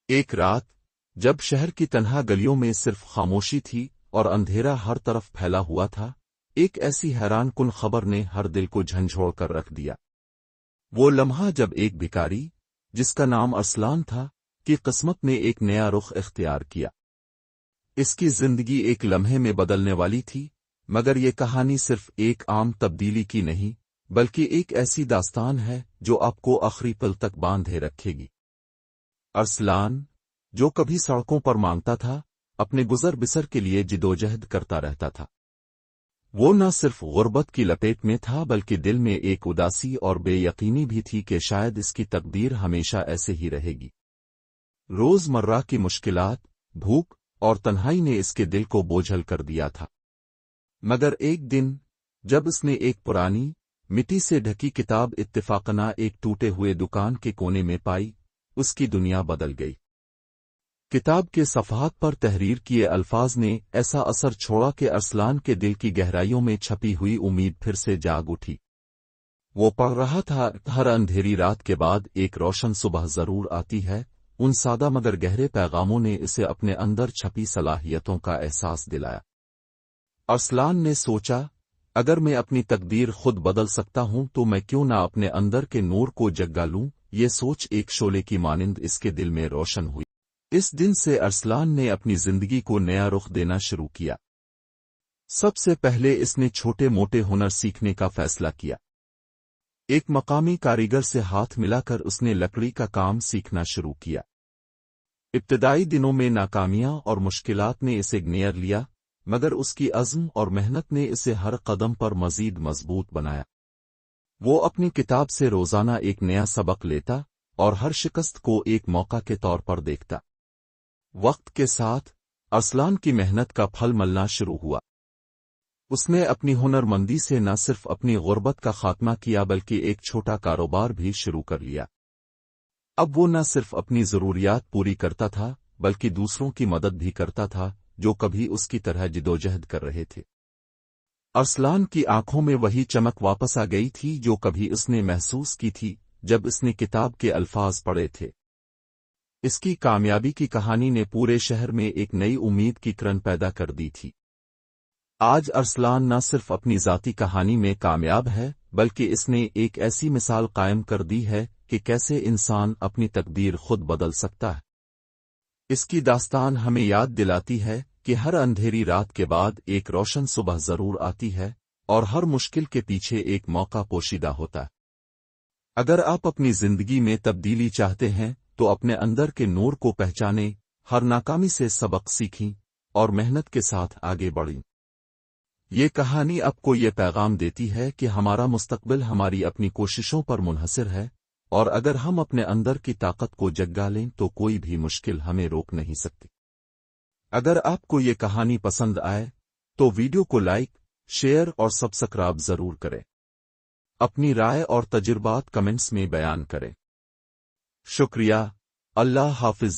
ایک رات جب شہر کی تنہا گلیوں میں صرف خاموشی تھی اور اندھیرا ہر طرف پھیلا ہوا تھا، ایک ایسی حیران کن خبر نے ہر دل کو جھنجھوڑ کر رکھ دیا۔ وہ لمحہ جب ایک بھکاری، جس کا نام ارسلان تھا، کی قسمت نے ایک نیا رخ اختیار کیا۔ اس کی زندگی ایک لمحے میں بدلنے والی تھی، مگر یہ کہانی صرف ایک عام تبدیلی کی نہیں، بلکہ ایک ایسی داستان ہے جو آپ کو آخری پل تک باندھے رکھے گی۔ ارسلان، جو کبھی سڑکوں پر مانگتا تھا، اپنے گزر بسر کے لیے جدوجہد کرتا رہتا تھا۔ وہ نہ صرف غربت کی لپیٹ میں تھا بلکہ دل میں ایک اداسی اور بے یقینی بھی تھی کہ شاید اس کی تقدیر ہمیشہ ایسے ہی رہے گی۔ روز مرہ کی مشکلات، بھوک اور تنہائی نے اس کے دل کو بوجھل کر دیا تھا، مگر ایک دن جب اس نے ایک پرانی، مٹی سے ڈھکی کتاب اتفاقنہ ایک ٹوٹے ہوئے دکان کے کونے میں پائی، اس کی دنیا بدل گئی۔ کتاب کے صفحات پر تحریر کیے الفاظ نے ایسا اثر چھوڑا کہ ارسلان کے دل کی گہرائیوں میں چھپی ہوئی امید پھر سے جاگ اٹھی۔ وہ پڑھ رہا تھا، ہر اندھیری رات کے بعد ایک روشن صبح ضرور آتی ہے۔ ان سادہ مگر گہرے پیغاموں نے اسے اپنے اندر چھپی صلاحیتوں کا احساس دلایا۔ ارسلان نے سوچا، اگر میں اپنی تقدیر خود بدل سکتا ہوں تو میں کیوں نہ اپنے اندر کے نور کو جگا لوں۔ یہ سوچ ایک شعلے کی مانند اس کے دل میں روشن ہوئی۔ اس دن سے ارسلان نے اپنی زندگی کو نیا رخ دینا شروع کیا۔ سب سے پہلے اس نے چھوٹے موٹے ہنر سیکھنے کا فیصلہ کیا۔ ایک مقامی کاریگر سے ہاتھ ملا کر اس نے لکڑی کا کام سیکھنا شروع کیا۔ ابتدائی دنوں میں ناکامیاں اور مشکلات نے اسے گھیر لیا، مگر اس کی عزم اور محنت نے اسے ہر قدم پر مزید مضبوط بنایا۔ وہ اپنی کتاب سے روزانہ ایک نیا سبق لیتا اور ہر شکست کو ایک موقع کے طور پر دیکھتا۔ وقت کے ساتھ ارسلان کی محنت کا پھل ملنا شروع ہوا۔ اس نے اپنی ہنر مندی سے نہ صرف اپنی غربت کا خاتمہ کیا بلکہ ایک چھوٹا کاروبار بھی شروع کر لیا۔ اب وہ نہ صرف اپنی ضروریات پوری کرتا تھا بلکہ دوسروں کی مدد بھی کرتا تھا جو کبھی اس کی طرح جدوجہد کر رہے تھے۔ ارسلان کی آنکھوں میں وہی چمک واپس آ گئی تھی جو کبھی اس نے محسوس کی تھی جب اس نے کتاب کے الفاظ پڑھے تھے۔ اس کی کامیابی کی کہانی نے پورے شہر میں ایک نئی امید کی کرن پیدا کر دی تھی۔ آج ارسلان نہ صرف اپنی ذاتی کہانی میں کامیاب ہے بلکہ اس نے ایک ایسی مثال قائم کر دی ہے کہ کیسے انسان اپنی تقدیر خود بدل سکتا ہے۔ اس کی داستان ہمیں یاد دلاتی ہے کہ ہر اندھیری رات کے بعد ایک روشن صبح ضرور آتی ہے اور ہر مشکل کے پیچھے ایک موقع پوشیدہ ہوتا ہے۔ اگر آپ اپنی زندگی میں تبدیلی چاہتے ہیں تو اپنے اندر کے نور کو پہچانیں، ہر ناکامی سے سبق سیکھیں اور محنت کے ساتھ آگے بڑھیں۔ یہ کہانی آپ کو یہ پیغام دیتی ہے کہ ہمارا مستقبل ہماری اپنی کوششوں پر منحصر ہے، اور اگر ہم اپنے اندر کی طاقت کو جگا لیں تو کوئی بھی مشکل ہمیں روک نہیں سکتی۔ اگر آپ کو یہ کہانی پسند آئے تو ویڈیو کو لائک، شیئر اور سبسکرائب ضرور کریں۔ اپنی رائے اور تجربات کمنٹس میں بیان کریں۔ شکریہ۔ اللہ حافظ۔